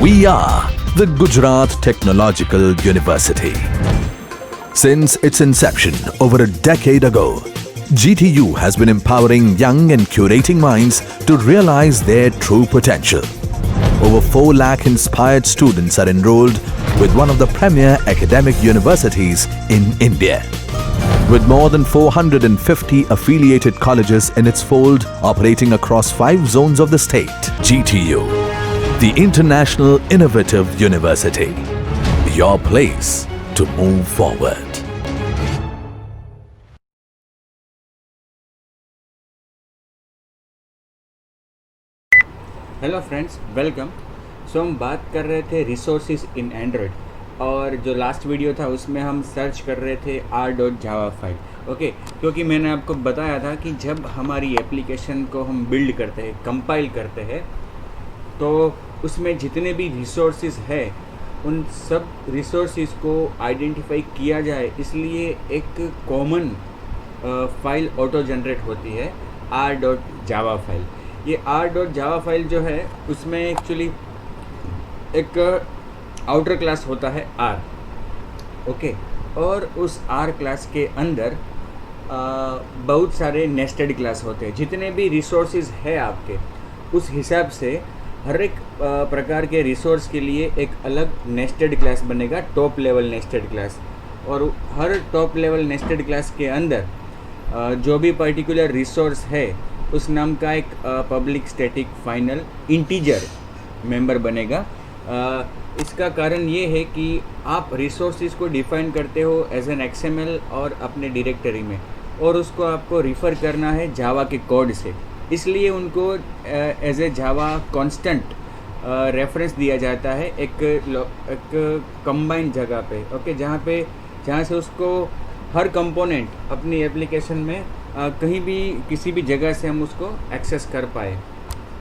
We are the Gujarat Technological University. Since its inception over a decade ago, GTU has been empowering young and curating minds to realize their true potential. Over 4 lakh inspired students are enrolled with one of the premier academic universities in India. With more than 450 affiliated colleges in its fold operating across 5 zones of the state, GTU, the International Innovative University, your place to move forward. Hello friends, welcome. So हम बात कर रहे थे resources in Android, और जो last video था उसमें हम सर्च कर रहे थे r.java फाइल। ओके, क्योंकि मैंने आपको बताया था कि जब हमारी एप्लीकेशन को हम बिल्ड करते हैं, कंपाइल करते हैं, तो उसमें जितने भी रिसोर्सेज है उन सब रिसोर्सेज को आइडेंटिफाई किया जाए, इसलिए एक कॉमन फाइल ऑटो जनरेट होती है r.java फाइल। ये r.java फाइल जो है उसमें एक्चुअली एक आउटर क्लास होता है r, ओके, और उस r क्लास के अंदर बहुत सारे नेस्टेड क्लास होते हैं। जितने भी रिसोर्सेज है आपके, उस हिसाब से हर एक प्रकार के रिसोर्स के लिए एक अलग नेस्टेड क्लास बनेगा, टॉप लेवल नेस्टेड क्लास। और हर टॉप लेवल नेस्टेड क्लास के अंदर जो भी पर्टिकुलर रिसोर्स है उस नाम का एक public static final integer member बनेगा। इसका कारण ये है कि आप रिसोर्सेज को डिफाइन करते हो एज एन XML और अपने डायरेक्टरी में, और उसको आपको रिफ़र करना है जावा के कोड से, इसलिए उनको as a Java constant reference दिया जाता है एक कंबाइंड जगह पे, ओके, जहाँ से उसको हर कंपोनेंट अपनी एप्लीकेशन में कहीं भी किसी भी जगह से हम उसको एक्सेस कर पाए।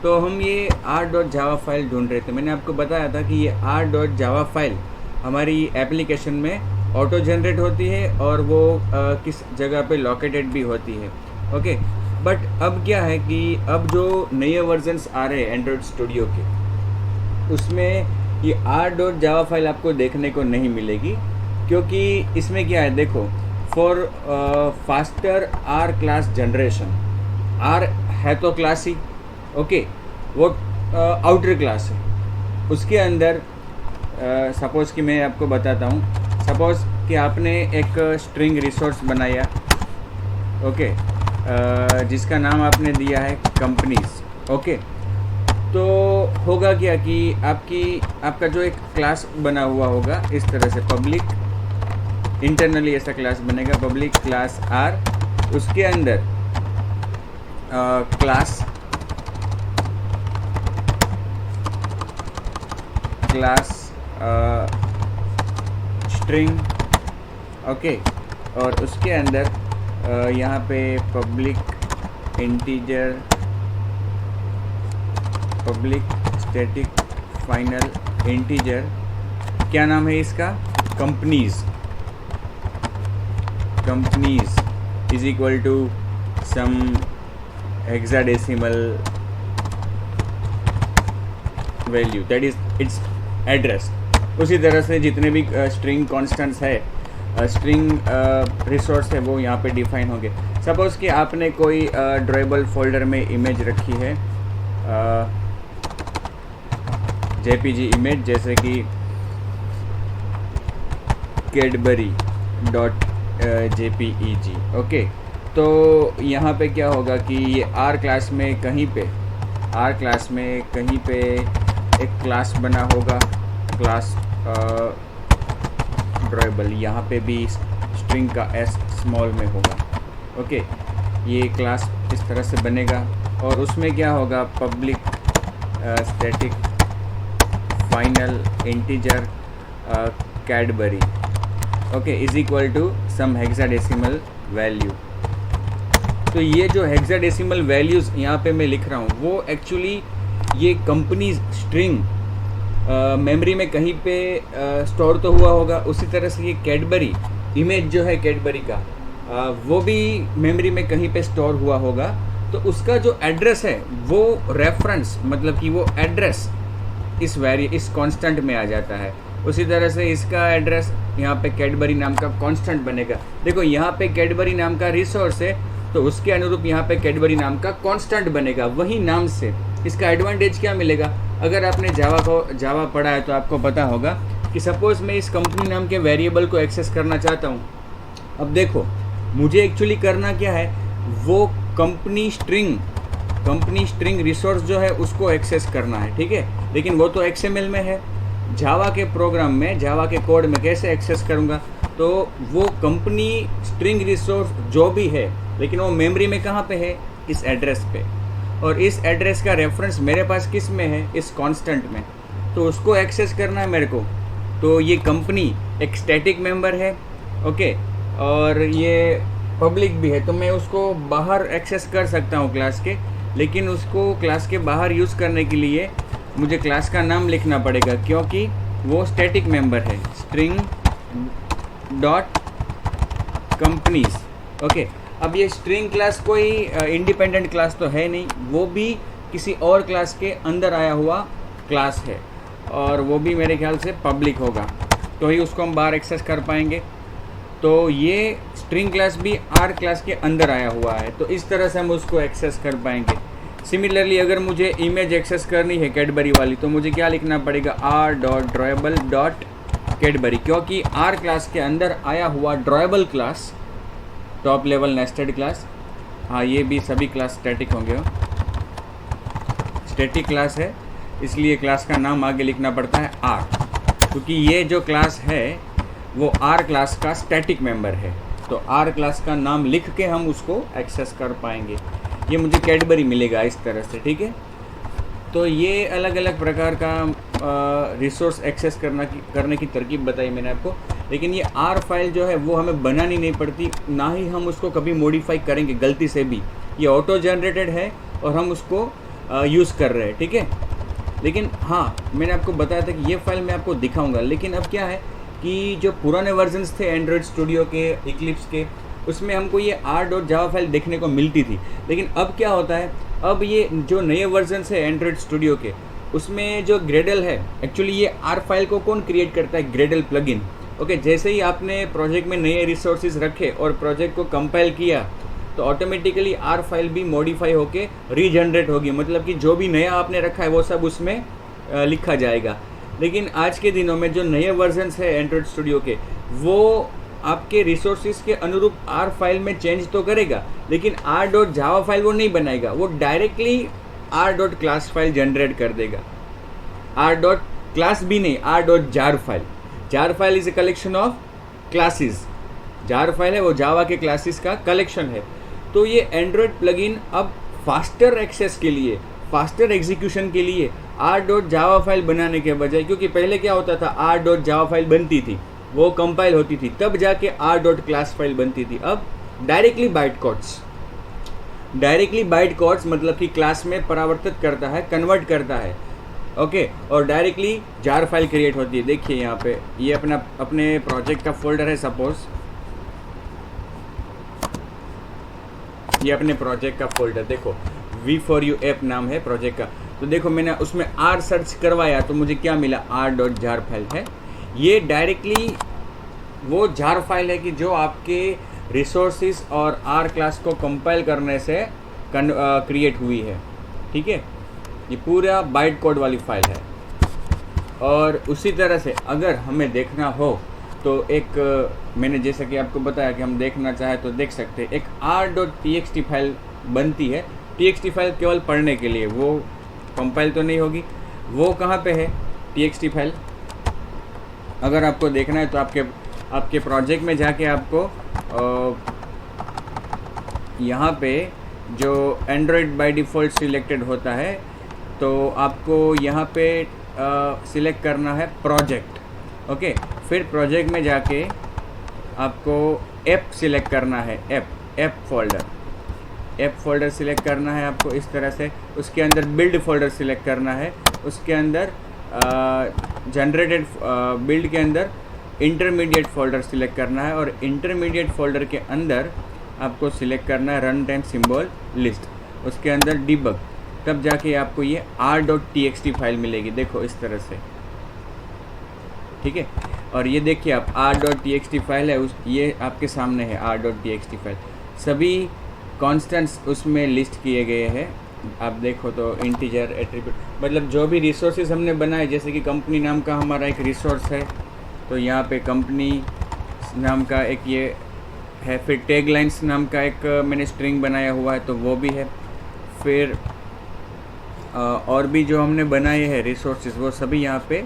तो हम ये r.java फाइल ढूंढ रहे थे। मैंने आपको बताया था कि ये r.java फाइल हमारी एप्लीकेशन में ऑटो जनरेट होती है और वो किस जगह पे लोकेटेड भी होती है, ओके। बट अब क्या है कि अब जो नए वर्जन्स आ रहे हैं एंड्रॉयड स्टूडियो के, उसमें ये r.java फाइल आपको देखने को नहीं मिलेगी, क्योंकि इसमें क्या है, देखो, for faster R class generation, R है तो क्लास ही, ओके, वो आउटर क्लास है। उसके अंदर सपोज़ कि मैं आपको बताता हूँ, सपोज़ कि आपने एक स्ट्रिंग रिसोर्स बनाया, ओके, जिसका नाम आपने दिया है कंपनीज, ओके। तो होगा क्या कि आपका जो एक क्लास बना हुआ होगा इस तरह से, पब्लिक इंटरनली ऐसा क्लास बनेगा, पब्लिक क्लास R, उसके अंदर क्लास स्ट्रिंग, ओके, और उसके अंदर यहाँ पे public integer, public static final integer, क्या नाम है इसका, companies is equal to some hexadecimal value, that is its address. उसी तरह से जितने भी स्ट्रिंग कॉन्स्टेंट्स है, स्ट्रिंग रिसोर्स है, वो यहाँ पे डिफाइन होंगे। सपोज़ कि आपने कोई ड्राइबल फोल्डर में इमेज रखी है, JPG इमेज, जैसे कि cadbury.jpeg, ओके। तो यहाँ पे क्या होगा कि ये R क्लास में कहीं पे एक क्लास बना होगा, क्लास ड्राइबल, यहाँ पे भी स्ट्रिंग का S स्मॉल में होगा, ओके। ये क्लास इस तरह से बनेगा, और उसमें क्या होगा, public static final integer Cadbury, okay, is equal to some hexadecimal value. तो ये जो हेक्साडेसिमल वैल्यूज़ यहाँ पे मैं लिख रहा हूँ, वो एक्चुअली ये कंपनी स्ट्रिंग मेमोरी में कहीं पे स्टोर तो हुआ होगा। उसी तरह से ये कैडबरी इमेज जो है कैडबरी का, वो भी मेमोरी में कहीं पे स्टोर हुआ होगा। तो उसका जो एड्रेस है वो रेफरेंस, मतलब कि वो एड्रेस इस कांस्टेंट में आ जाता है। उसी तरह से इसका एड्रेस यहाँ पे कैडबरी नाम का कांस्टेंट बनेगा। देखो यहाँ पे कैडबरी नाम का रिसोर्स है तो उसके अनुरूप यहाँ पे कैडबरी नाम का कांस्टेंट बनेगा वही नाम से। इसका एडवांटेज क्या मिलेगा, अगर आपने जावा पढ़ा है तो आपको पता होगा कि सपोज़ मैं इस कंपनी नाम के वेरिएबल को एक्सेस करना चाहता हूँ। अब देखो मुझे एक्चुअली करना क्या है, वो कंपनी स्ट्रिंग रिसोर्स जो है उसको एक्सेस करना है, ठीक है। लेकिन वो तो XML में है, जावा के प्रोग्राम में, जावा के कोड में कैसे एक्सेस करूँगा, तो वो कंपनी स्ट्रिंग रिसोर्स जो भी है, लेकिन वो मेमोरी में कहाँ पे है, इस एड्रेस पे। और इस एड्रेस का रेफरेंस मेरे पास किस में है, इस कांस्टेंट में, तो उसको एक्सेस करना है मेरे को। तो ये कंपनी एक स्टैटिक मेंबर है, ओके, और ये पब्लिक भी है, तो मैं उसको बाहर एक्सेस कर सकता हूँ क्लास के। लेकिन उसको क्लास के बाहर यूज़ करने के लिए मुझे क्लास का नाम लिखना पड़ेगा, क्योंकि वो स्टैटिक मेंबर है, स्ट्रिंग डॉट कंपनीज, ओके। अब ये स्ट्रिंग क्लास कोई इंडिपेंडेंट क्लास तो है नहीं, वो भी किसी और क्लास के अंदर आया हुआ क्लास है, और वो भी मेरे ख्याल से पब्लिक होगा, तो ही उसको हम बाहर एक्सेस कर पाएंगे। तो ये स्ट्रिंग क्लास भी आर क्लास के अंदर आया हुआ है, तो इस तरह से हम उसको एक्सेस कर पाएंगे। सिमिलरली अगर मुझे इमेज एक्सेस करनी है कैडबरी वाली, तो मुझे क्या लिखना पड़ेगा, r.drawable.cadbury, क्योंकि आर क्लास के अंदर आया हुआ drawable class, top level nested class, हाँ ये भी सभी क्लास स्टैटिक होंगे, स्टैटिक क्लास है, इसलिए क्लास का नाम आगे लिखना पड़ता है आर, क्योंकि ये जो क्लास है वो आर क्लास का स्टैटिक मेंबर है। तो आर क्लास का नाम लिख के हम उसको एक्सेस कर पाएंगे। ये मुझे कैडबरी मिलेगा इस तरह से, ठीक है। तो ये अलग अलग प्रकार का रिसोर्स एक्सेस करने की तरकीब बताई मैंने आपको। लेकिन ये आर फाइल जो है वो हमें बनानी नहीं पड़ती, ना ही हम उसको कभी मॉडिफाई करेंगे गलती से भी। ये ऑटो जनरेटेड है और हम उसको यूज़ कर रहे हैं, ठीक है। लेकिन हाँ, मैंने आपको बताया था कि ये फाइल मैं आपको दिखाऊंगा। लेकिन अब क्या है कि जो पुराने वर्जन्स थे एंड्रॉयड स्टूडियो के, इक्लिप्स के, उसमें हमको ये r.java फाइल देखने को मिलती थी। लेकिन अब क्या होता है, अब ये जो नए वर्जन्स है एंड्रॉयड स्टूडियो के, उसमें जो ग्रेडल है, एक्चुअली ये आर फाइल को कौन क्रिएट करता है, ग्रेडल प्लगइन, ओके। जैसे ही आपने प्रोजेक्ट में नए रिसोर्सेज रखे और प्रोजेक्ट को कंपाइल किया, तो ऑटोमेटिकली आर फाइल भी मॉडिफाई होके रीजनरेट होगी, मतलब कि जो भी नया आपने रखा है वो सब उसमें लिखा जाएगा। लेकिन आज के दिनों में जो नए वर्जन्स है एंड्रॉयड स्टूडियो के, वो आपके रिसोर्सेज के अनुरूप आर फाइल में चेंज तो करेगा, लेकिन r.java फाइल वो नहीं बनाएगा, वो डायरेक्टली r.class फाइल जनरेट कर देगा। r.class भी नहीं, r.jar file. jar file is a collection of classes, jar file है वो जावा के क्लासेस का कलेक्शन है। तो ये एंड्रॉयड प्लगइन अब फास्टर एक्सेस के लिए, फास्टर एग्जीक्यूशन के लिए r.java फाइल बनाने के बजाय, क्योंकि पहले क्या होता था, r.java फाइल बनती थी, वो कंपाइल होती थी, तब जाके r.class फाइल बनती थी। अब डायरेक्टली बाइट कोड्स मतलब कि क्लास में परावर्तित करता है, कन्वर्ट करता है, ओके, और डायरेक्टली जार फाइल क्रिएट होती है। देखिए यहाँ पे ये अपने प्रोजेक्ट का फोल्डर है, सपोज ये अपने प्रोजेक्ट का फोल्डर, देखो V4U ऐप नाम है प्रोजेक्ट का। तो देखो मैंने उसमें R सर्च करवाया तो मुझे क्या मिला, r.jar फाइल है। ये डायरेक्टली वो जार फाइल है कि जो आपके रिसोर्सेज और आर क्लास को कंपाइल करने से क्रिएट हुई है, ठीक है। ये पूरा बाइट कोड वाली फाइल है। और उसी तरह से अगर हमें देखना हो तो एक मैंने जैसा कि आपको बताया कि हम देखना चाहे तो देख सकते हैं, एक r.txt फाइल बनती है। txt फाइल केवल पढ़ने के लिए, वो कंपाइल तो नहीं होगी। वो कहाँ पे है txt फाइल, अगर आपको देखना है तो आपके प्रोजेक्ट में जाके आपको यहाँ पे जो एंड्रॉयड बाय डिफ़ॉल्ट सिलेक्टेड होता है, तो आपको यहाँ पे सिलेक्ट करना है प्रोजेक्ट, ओके। फिर प्रोजेक्ट में जाके आपको ऐप सिलेक्ट करना है, ऐप फोल्डर सिलेक्ट करना है आपको इस तरह से। उसके अंदर बिल्ड फोल्डर सिलेक्ट करना है, उसके अंदर जनरेटेड बिल्ड के अंदर इंटरमीडिएट फोल्डर सिलेक्ट करना है, और इंटरमीडिएट फोल्डर के अंदर आपको सिलेक्ट करना है रन टाइम सिंबल लिस्ट, उसके अंदर डिबग। तब जाके आपको ये r.txt फाइल मिलेगी, देखो इस तरह से, ठीक है। और ये देखिए आप r.txt फाइल है, ये आपके सामने है r.txt फाइल, सभी कॉन्स्टेंट्स उसमें लिस्ट किए गए हैं। आप देखो तो इंटीजर, एट्रीब्यूट, मतलब जो भी रिसोर्सेज हमने बनाए, जैसे कि कंपनी नाम का हमारा एक रिसोर्स है, तो यहाँ पे कंपनी नाम का एक ये है, फिर टैग लाइन्स नाम का एक मैंने स्ट्रिंग बनाया हुआ है, तो वो भी है। फिर और भी जो हमने बनाए हैं रिसोर्सेज, वो सभी यहाँ पे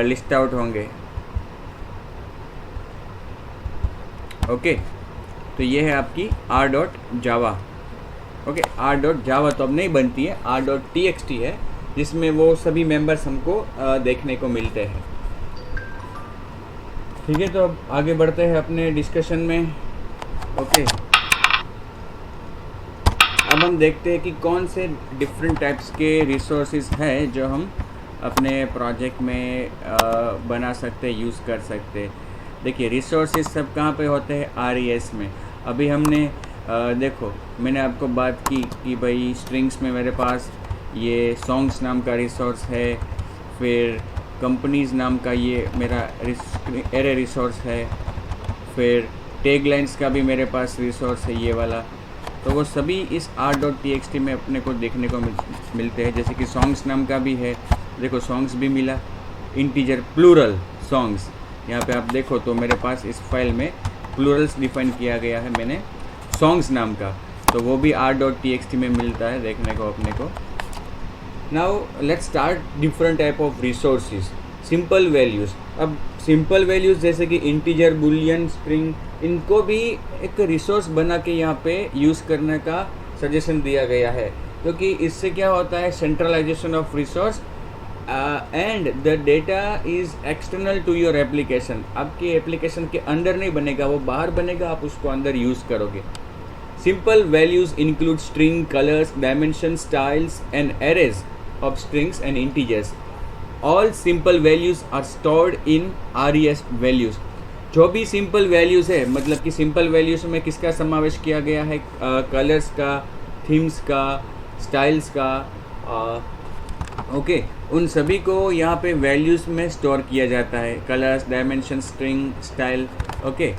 लिस्ट आउट होंगे। ओके, तो ये है आपकी r.java। ओके, r.java तो अब नहीं बनती है, r.txt है, जिसमें वो सभी मेंबर्स हमको देखने को मिलते हैं। ठीक है, तो अब आगे बढ़ते हैं अपने डिस्कशन में। ओके, अब हम देखते हैं कि कौन से डिफरेंट टाइप्स के रिसोर्सेज हैं जो हम अपने प्रोजेक्ट में बना सकते, यूज़ कर सकते। देखिए, रिसोर्सेज सब कहाँ पे होते हैं? RES में। अभी हमने देखो, मैंने आपको बात की कि भाई स्ट्रिंग्स में मेरे पास ये सॉन्ग्स नाम का रिसोर्स है, फिर कंपनीज़ नाम का ये मेरा एरे रिसोर्स है, फिर टैग लाइन्स का भी मेरे पास रिसोर्स है ये वाला। तो वो सभी इस r.txt में अपने को देखने को मिलते हैं। जैसे कि सॉन्ग्स नाम का भी है, देखो सॉन्ग्स भी मिला, इंटीजर प्लूरल सॉन्ग्स, यहाँ पे आप देखो तो मेरे पास इस फाइल में प्लूरल्स डिफाइन किया गया है मैंने सॉन्ग्स नाम का, तो वो भी r.txt में मिलता है देखने को अपने को। Now let's start different type of resources. Simple values, अब सिंपल वैल्यूज़ जैसे कि इंटीजर, बुलियन, स्ट्रिंग, इनको भी एक रिसोर्स बना के यहाँ पे यूज़ करने का सजेशन दिया गया है, क्योंकि इससे क्या होता है, centralization of resource and the data is external to your application. आपके एप्लीकेशन के अंदर नहीं बनेगा, वो बाहर बनेगा, आप उसको अंदर यूज़ करोगे। Simple values include string, colours, dimension, styles and arrays of strings and integers. All simple values are stored in RES values. जो भी सिंपल वैल्यूज़ है, मतलब कि सिंपल वैल्यूज़ में किसका समावेश किया गया है? कलर्स का, थीम्स का, स्टाइल्स का, ओके, उन सभी को यहाँ पे वैल्यूज़ में स्टोर किया जाता है। Colours, dimension, string, style, okay.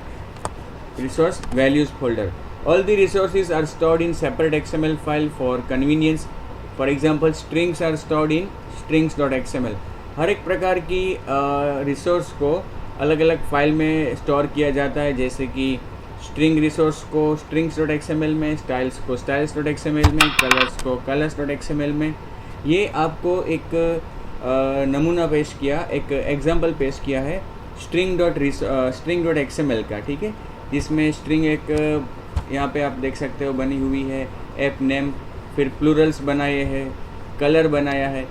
Resource values folder. All the resources are stored in separate XML file for convenience. For example, strings are stored in strings.xml। हर एक प्रकार की रिसोर्स को अलग अलग फाइल में स्टोर किया जाता है, जैसे कि स्ट्रिंग रिसोर्स को strings.xml में, स्टाइल्स को styles.xml में, कलर्स को colors.xml में। ये आपको एक नमूना पेश किया, एक एग्जाम्पल पेश किया है string.xml का, ठीक है, जिसमें स्ट्रिंग एक यहाँ पे आप देख सकते हो बनी हुई है, ऐप नेम, फिर प्लूरल्स बनाए हैं, कलर बनाया है।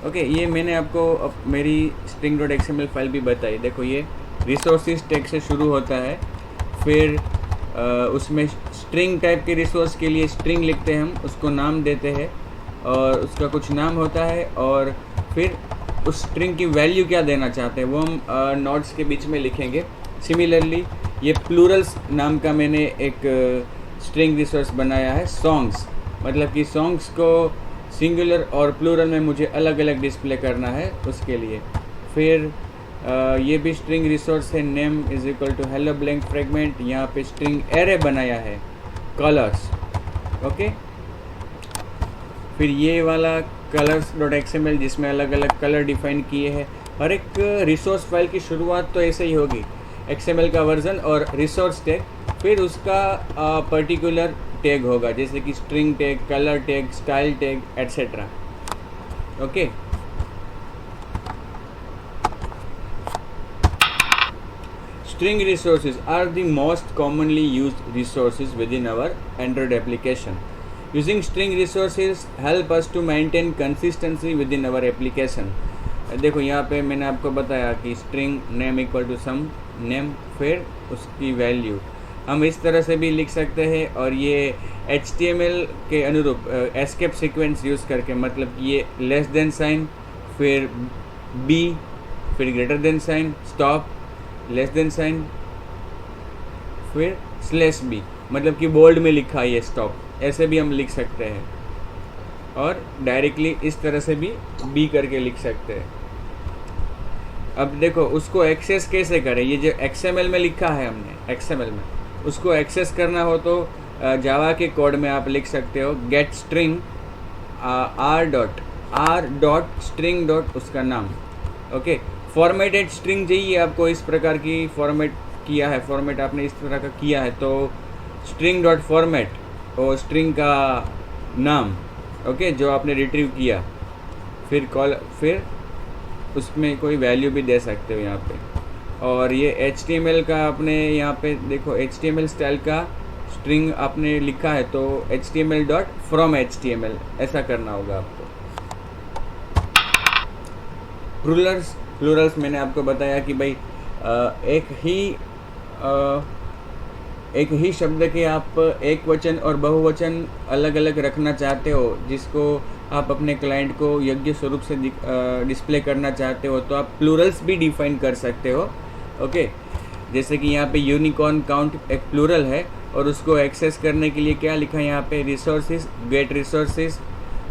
ओके, ये मैंने आपको मेरी string.xml फाइल भी बताई। देखो, ये रिसोर्सेज टैग से शुरू होता है, फिर उसमें स्ट्रिंग टाइप के रिसोर्स के लिए स्ट्रिंग लिखते हैं हम, उसको नाम देते हैं और उसका कुछ नाम होता है, और फिर उस स्ट्रिंग की वैल्यू क्या देना चाहते हैं वो हम नोट्स के बीच में लिखेंगे। सिमिलरली ये प्लूरल्स नाम का मैंने एक स्ट्रिंग रिसोर्स बनाया है, सॉन्ग्स, मतलब कि सॉन्ग्स को सिंगुलर और प्लूरल में मुझे अलग अलग डिस्प्ले करना है उसके लिए। फिर ये भी स्ट्रिंग रिसोर्स है, name is equal to hello blank fragment, यहाँ पे स्ट्रिंग एरे बनाया है, कलर्स, ओके। फिर ये वाला colors.xml जिसमें अलग अलग कलर डिफाइन किए हैं। हर एक रिसोर्स फाइल की शुरुआत तो ऐसे ही होगी, XML का वर्जन और रिसोर्स टैग, फिर उसका पर्टिकुलर टैग होगा, जैसे कि string tag, colour tag, style tag, etcetera, okay. String resources are the most commonly used resources within our Android application. Using string resources help us to maintain consistency within our application. देखो, यहाँ पे मैंने आपको बताया कि string name equal to some name, फिर उसकी value हम इस तरह से भी लिख सकते हैं, और ये HTML के अनुरूप एस्केप सीक्वेंस यूज़ करके, मतलब कि ये लेस देन साइन, फिर बी, फिर greater than sign, stop, less than sign, फिर स्लैश बी, मतलब कि बोल्ड में लिखा है ये स्टॉप, ऐसे भी हम लिख सकते हैं। और डायरेक्टली इस तरह से भी बी करके लिख सकते हैं। अब देखो उसको एक्सेस कैसे करें, ये जो XML में लिखा है हमने XML में, उसको एक्सेस करना हो तो जावा के कोड में आप लिख सकते हो गेट स्ट्रिंग r.string उसका नाम। ओके, फॉर्मेटेड स्ट्रिंग चाहिए आपको, इस प्रकार की फॉर्मेट किया है, फॉर्मेट आपने इस तरह का किया है तो स्ट्रिंग डॉट फॉर्मेट और स्ट्रिंग का नाम, ओके, जो आपने रिट्रीव किया, फिर उसमें कोई वैल्यू भी दे सकते हो यहाँ पे। और ये HTML का आपने यहाँ पे देखो HTML स्टाइल का स्ट्रिंग आपने लिखा है तो HTML डॉट फ्रॉम HTML ऐसा करना होगा आपको। प्लूरल्स मैंने आपको बताया कि भाई एक ही शब्द के आप एक वचन और बहुवचन अलग अलग रखना चाहते हो, जिसको आप अपने क्लाइंट को योग्य स्वरूप से डिस्प्ले करना चाहते हो, तो आप प्लूरल्स भी डिफाइन कर सकते हो। ओके, जैसे कि यहाँ पे यूनिकॉर्न काउंट एक प्लूरल है और उसको एक्सेस करने के लिए क्या लिखा है यहाँ पे, रिसोर्सेज गेट रिसोर्सेज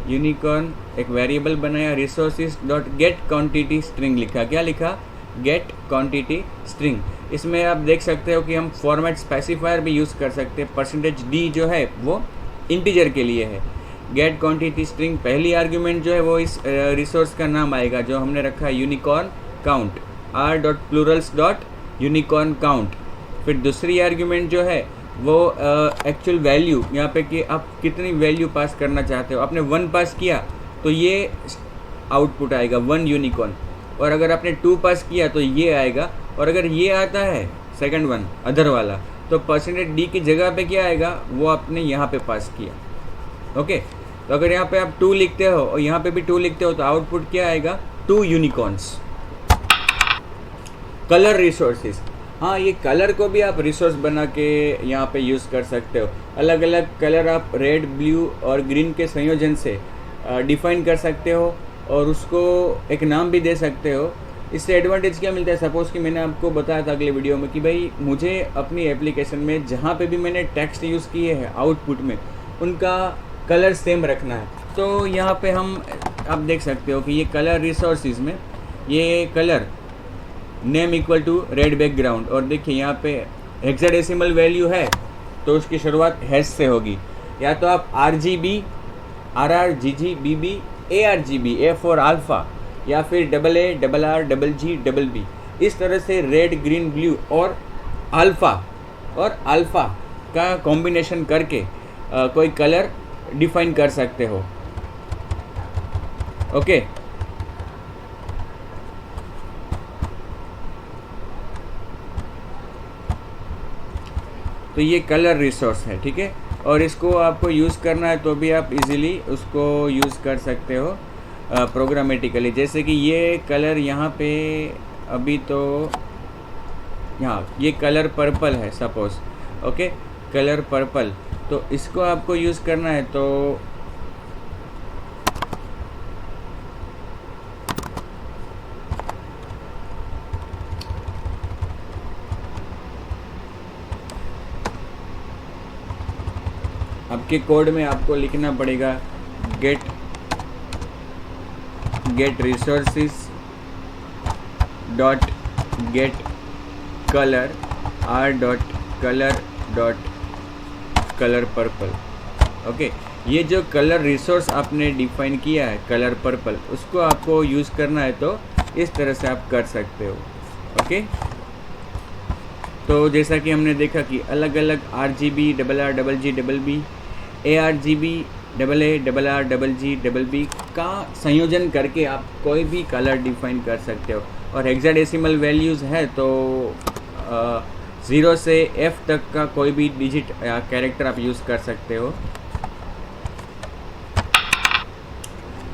यूनिकॉर्न एक वेरिएबल बनाया, resources dot gate quantity string लिखा, क्या लिखा, गेट क्वांटिटी स्ट्रिंग। इसमें आप देख सकते हो कि हम फॉर्मेट स्पेसिफायर भी यूज़ कर सकते हैं। %d जो है वो इंटीजर के लिए है, गेट क्वांटिटी स्ट्रिंग पहली आर्ग्यूमेंट जो है वो इस रिसोर्स का नाम आएगा जो हमने रखा है यूनिकॉर्न काउंट, r.plurals.unicorn काउंट। फिर दूसरी आर्ग्यूमेंट जो है वो एक्चुअल वैल्यू, यहाँ पे कि आप कितनी वैल्यू पास करना चाहते हो, आपने 1 पास किया तो ये आउटपुट आएगा 1 यूनिकॉर्न, और अगर आपने 2 पास किया तो ये आएगा, और अगर ये आता है सेकंड वन अदर वाला तो %d की जगह पे क्या आएगा, वो आपने यहाँ पे पास किया। ओके, तो अगर यहाँ पे आप 2 लिखते हो और यहाँ पे भी 2 लिखते हो तो आउटपुट क्या आएगा, 2 यूनिकॉर्न्स। कलर रिसोर्सेज, हाँ ये कलर को भी आप रिसोर्स बना के यहाँ पे यूज़ कर सकते हो। अलग अलग कलर आप रेड, ब्लू और ग्रीन के संयोजन से डिफाइन कर सकते हो और उसको एक नाम भी दे सकते हो। इससे एडवांटेज क्या मिलता है, सपोज़ कि मैंने आपको बताया था अगले वीडियो में कि भाई मुझे अपनी एप्लीकेशन में जहाँ पे भी मैंने टेक्स्ट यूज़ किए हैं आउटपुट में, उनका कलर सेम रखना है। तो यहाँ पे आप देख सकते हो कि ये कलर रिसोर्सेज में ये colour name equal to red background, और देखिए यहाँ पे हेक्साडेसिमल वैल्यू है तो उसकी शुरुआत हैश से होगी, या तो आप RGB, RRGGBB, ARGB, A for alpha, या फिर AA, RR, GG, BB, इस तरह से रेड, ग्रीन, ब्लू और अल्फ़ा का कॉम्बिनेशन करके कोई कलर डिफाइन कर सकते हो। ओके, तो ये कलर रिसोर्स है, ठीक है, और इसको आपको यूज़ करना है तो भी आप इजीली उसको यूज़ कर सकते हो प्रोग्रामेटिकली। जैसे कि ये कलर यहाँ पे अभी तो यहाँ ये कलर पर्पल है सपोज़, ओके, कलर पर्पल, तो इसको आपको यूज़ करना है तो आपके कोड में आपको लिखना पड़ेगा get resources dot get colour r.color purple. Okay, ये जो कलर रिसोर्स आपने डिफाइन किया है कलर पर्पल, उसको आपको यूज़ करना है तो इस तरह से आप कर सकते हो। ओके, तो जैसा कि हमने देखा कि अलग अलग RGB, RR, GG, BB, ARGB, AA, RR, GG, BB का संयोजन करके आप कोई भी कलर डिफाइन कर सकते हो। और हेक्साडेसिमल वैल्यूज़ है तो 0 से F तक का कोई भी डिजिट या कैरेक्टर आप यूज़ कर सकते हो।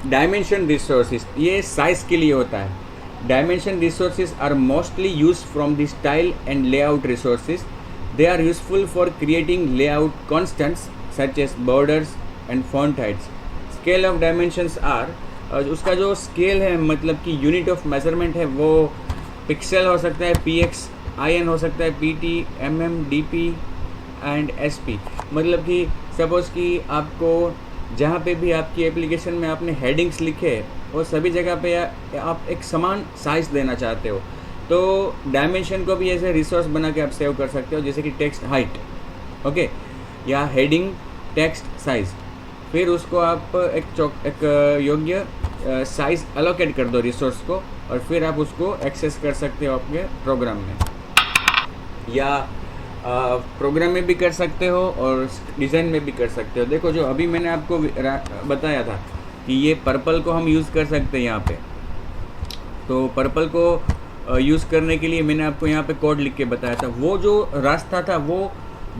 डायमेंशन रिसोर्सेज, ये साइज के लिए होता है। Dimension resources are mostly used from the style and layout resources. They are useful for creating layout constants such as borders and font heights. Scale of dimensions are उसका जो scale है मतलब कि यूनिट ऑफ मेजरमेंट है वो pixel हो सकता है, px, in हो सकता है, pt, mm, dp and sp। मतलब कि सपोज़ कि आपको जहाँ पे भी आपकी एप्लीकेशन में आपने हेडिंग्स लिखे वो सभी जगह पे आप एक समान साइज़ देना चाहते हो, तो डायमेंशन को भी ऐसे रिसोर्स बना के आप सेव कर सकते हो, जैसे कि टेक्स्ट हाइट, ओके, या हेडिंग टेक्स्ट साइज़। फिर उसको आप एक योग्य साइज़ अलोकेट कर दो रिसोर्स को, और फिर आप उसको एक्सेस कर सकते हो अपने प्रोग्राम में, या प्रोग्राम में भी कर सकते हो और डिज़ाइन में भी कर सकते हो। देखो जो अभी मैंने आपको बताया था कि ये पर्पल को हम यूज़ कर सकते हैं यहाँ पे, तो पर्पल को यूज़ करने के लिए मैंने आपको यहाँ पे कोड लिख के बताया था। वो जो रास्ता था वो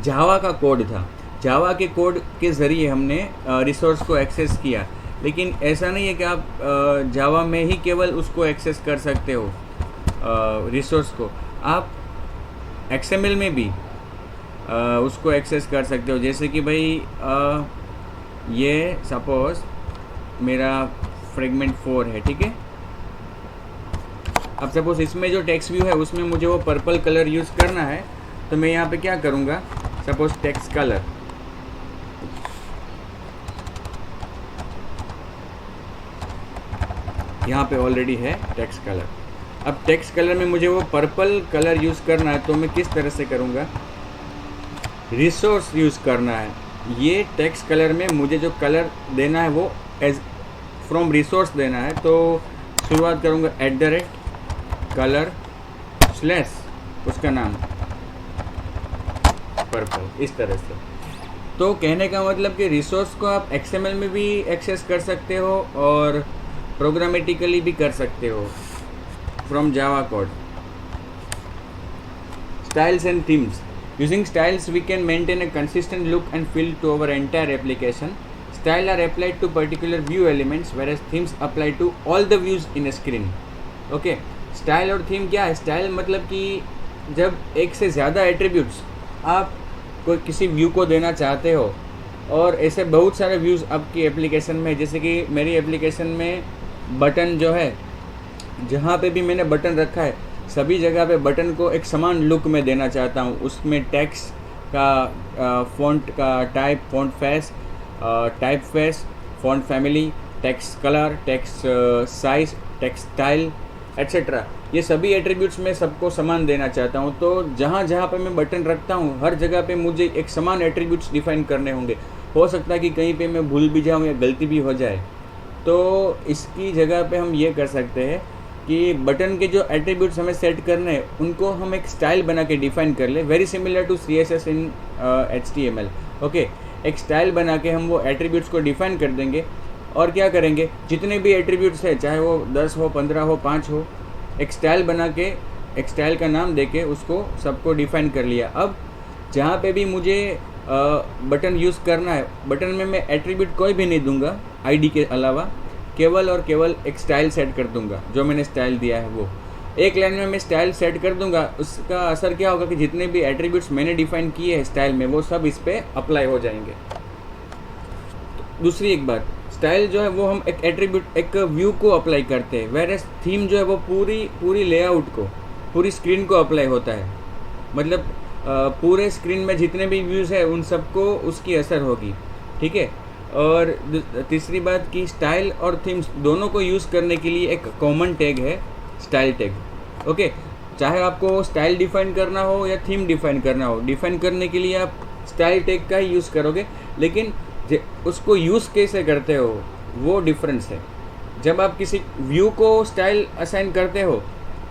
जावा का कोड था, जावा के कोड के ज़रिए हमने रिसोर्स को एक्सेस किया। लेकिन ऐसा नहीं है कि आप जावा में ही केवल उसको एक्सेस कर सकते हो रिसोर्स को, आप XML में भी उसको एक्सेस कर सकते हो। जैसे कि भाई ये सपोज मेरा फ्रेगमेंट 4 है, ठीक है। अब सपोज इसमें जो टेक्स्ट व्यू है उसमें मुझे वो पर्पल कलर यूज़ करना है, तो मैं यहाँ पे क्या करूँगा, सपोज टेक्स्ट कलर, यहाँ पे ऑलरेडी है टेक्स्ट कलर। अब टेक्स्ट कलर में मुझे वो पर्पल कलर यूज़ करना है, तो मैं किस तरह से करूँगा, रिसोर्स यूज़ करना है। ये टेक्स्ट कलर में मुझे जो कलर देना है वो एज फ्रॉम रिसोर्स देना है, तो शुरुआत करूँगा @color / उसका नाम पर्पल, इस तरह से। तो कहने का मतलब कि रिसोर्स को आप XML में भी एक्सेस कर सकते हो और प्रोग्रामेटिकली भी कर सकते हो from Java code. Styles and themes, using styles we can maintain a consistent look and feel to our entire application. Style are applied to particular view elements whereas themes apply to all the views in a screen. Okay, style और theme क्या है? Style मतलब कि जब एक से ज़्यादा attributes आप कोई किसी व्यू को देना चाहते हो, और ऐसे बहुत सारे व्यूज़ आपकी एप्लीकेशन में, जैसे कि मेरी एप्लीकेशन में बटन जो है, जहाँ पे भी मैंने बटन रखा है सभी जगह पे बटन को एक समान लुक में देना चाहता हूँ। उसमें टेक्स्ट का फ़ॉन्ट का type, font face, type face, font family, text colour, text size, text style etcetera, ये सभी एट्रीब्यूट्स में सबको समान देना चाहता हूँ। तो जहाँ जहाँ पे मैं बटन रखता हूँ हर जगह पे मुझे एक समान एट्रीब्यूट्स डिफाइन करने होंगे। हो सकता है कि कहीं पे मैं भूल भी जाऊँ या गलती भी हो जाए, तो इसकी जगह पे हम ये कर सकते हैं कि बटन के जो एट्रीब्यूट्स हमें सेट करने हैं उनको हम एक स्टाइल बना के डिफाइन कर ले, very similar to CSS in HTML। Okay, एक स्टाइल बना के हम वो एट्रीब्यूट्स को डिफाइन कर देंगे, और क्या करेंगे, जितने भी एट्रीब्यूट्स है चाहे वो 10 हो, 15 हो, 5 हो, एक स्टाइल बना के, एक स्टाइल का नाम देके उसको सबको डिफाइन कर लिया। अब जहाँ पे भी मुझे बटन यूज़ करना है, बटन में मैं एट्रीब्यूट कोई भी नहीं दूंगा ID के अलावा, केवल और केवल एक स्टाइल सेट कर दूंगा। जो मैंने स्टाइल दिया है वो एक लाइन में मैं स्टाइल सेट कर दूंगा। उसका असर क्या होगा कि जितने भी एट्रीब्यूट्स मैंने डिफाइन किए हैं स्टाइल में वो सब इस पर अप्लाई हो जाएंगे। दूसरी एक बात, स्टाइल जो है वो हम एक एट्रीब्यूट, एक व्यू को अप्लाई करते हैं, वेयर एज थीम जो है वो पूरी लेआउट को, पूरी स्क्रीन को अप्लाई होता है। मतलब पूरे स्क्रीन में जितने भी व्यूज़ है उन सबको उसकी असर होगी, ठीक है। और तीसरी बात कि स्टाइल और थीम्स दोनों को यूज़ करने के लिए एक कॉमन टैग है, स्टाइल टैग। ओके, चाहे आपको स्टाइल डिफाइन करना हो या थीम डिफाइन करना हो, डिफाइन करने के लिए आप स्टाइल टैग का ही यूज़ करोगे, लेकिन उसको यूज़ कैसे करते हो वो डिफरेंस है। जब आप किसी व्यू को स्टाइल असाइन करते हो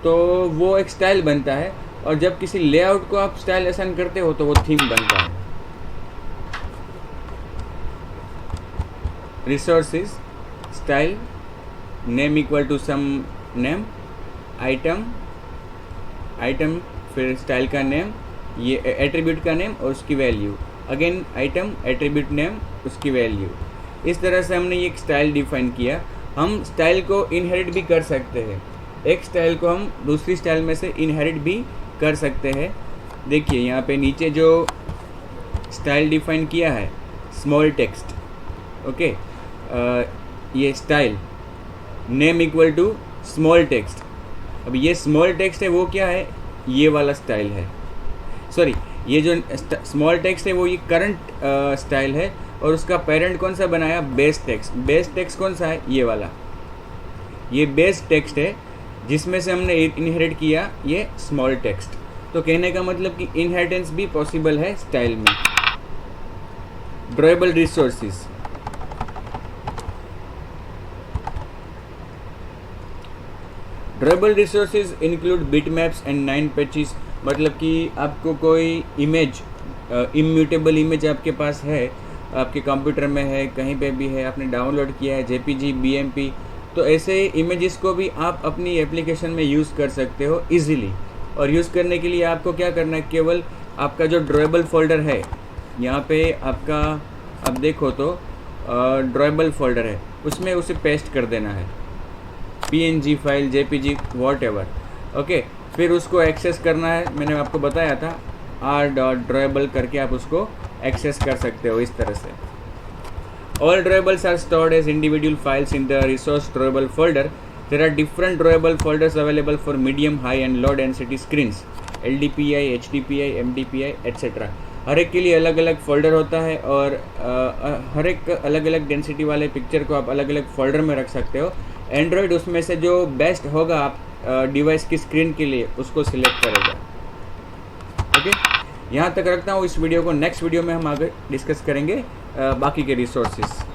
तो वो एक स्टाइल बनता है, और जब किसी लेआउट को आप स्टाइल असाइन करते हो तो वो थीम बनता है। Resources, style, name equal to some name, item, फिर स्टाइल का नेम, ये एट्रीब्यूट का नेम और उसकी value, again item, attribute name, उसकी वैल्यू। इस तरह से हमने ये एक स्टाइल डिफाइन किया। हम स्टाइल को इनहेरिट भी कर सकते हैं, एक स्टाइल को हम दूसरी स्टाइल में से इनहेरिट भी कर सकते हैं। देखिए यहाँ पे नीचे जो स्टाइल डिफाइन किया है, स्मॉल टेक्स्ट, ओके, ये style, name equal to small text. अब ये स्मॉल टेक्स्ट है वो क्या है, ये वाला स्टाइल है, सॉरी, ये जो स्मॉल टेक्स्ट है वो ये करंट स्टाइल है, और उसका पेरेंट कौन सा बनाया, बेस टेक्स्ट। बेस टेक्स्ट कौन सा है, ये वाला, ये बेस टेक्स्ट है जिसमें से हमने इनहेरिट किया ये स्मॉल टेक्स्ट। तो कहने का मतलब कि इनहेरिटेंस भी पॉसिबल है स्टाइल में। Drawable resources, drawable resources include bitmaps and 9 patches. मतलब कि आपको कोई इमेज, इम्यूटेबल इमेज आपके पास है, आपके कंप्यूटर में है, कहीं पे भी है, आपने डाउनलोड किया है, जेपीजी, बीएमपी, तो ऐसे इमेजेस को भी आप अपनी एप्लीकेशन में यूज़ कर सकते हो इजीली। और यूज़ करने के लिए आपको क्या करना है, केवल आपका जो ड्रॉएबल फोल्डर है, यहाँ पे आपका आप देखो तो ड्रॉएबल फोल्डर है, उसमें उसे पेस्ट कर देना है, PNG file, JPG, whatever. Okay, फिर उसको एक्सेस करना है, मैंने आपको बताया था r.drawable करके आप उसको एक्सेस कर सकते हो इस तरह से। All drawables are stored as individual files in the resource drawable folder. There are different drawable folders available for medium, high and low density screens, LDPI, HDPI, MDPI, etc. हर एक के लिए अलग अलग फोल्डर होता है और हर एक अलग अलग डेंसिटी वाले पिक्चर को आप अलग अलग फोल्डर में रख सकते हो। एंड्रॉयड उसमें से जो बेस्ट होगा आप डिवाइस की स्क्रीन के लिए उसको सिलेक्ट करेगा। ओके, यहाँ तक रखता हूँ इस वीडियो को। नेक्स्ट वीडियो में हम आगे डिस्कस करेंगे बाकी के रिसोर्सेज।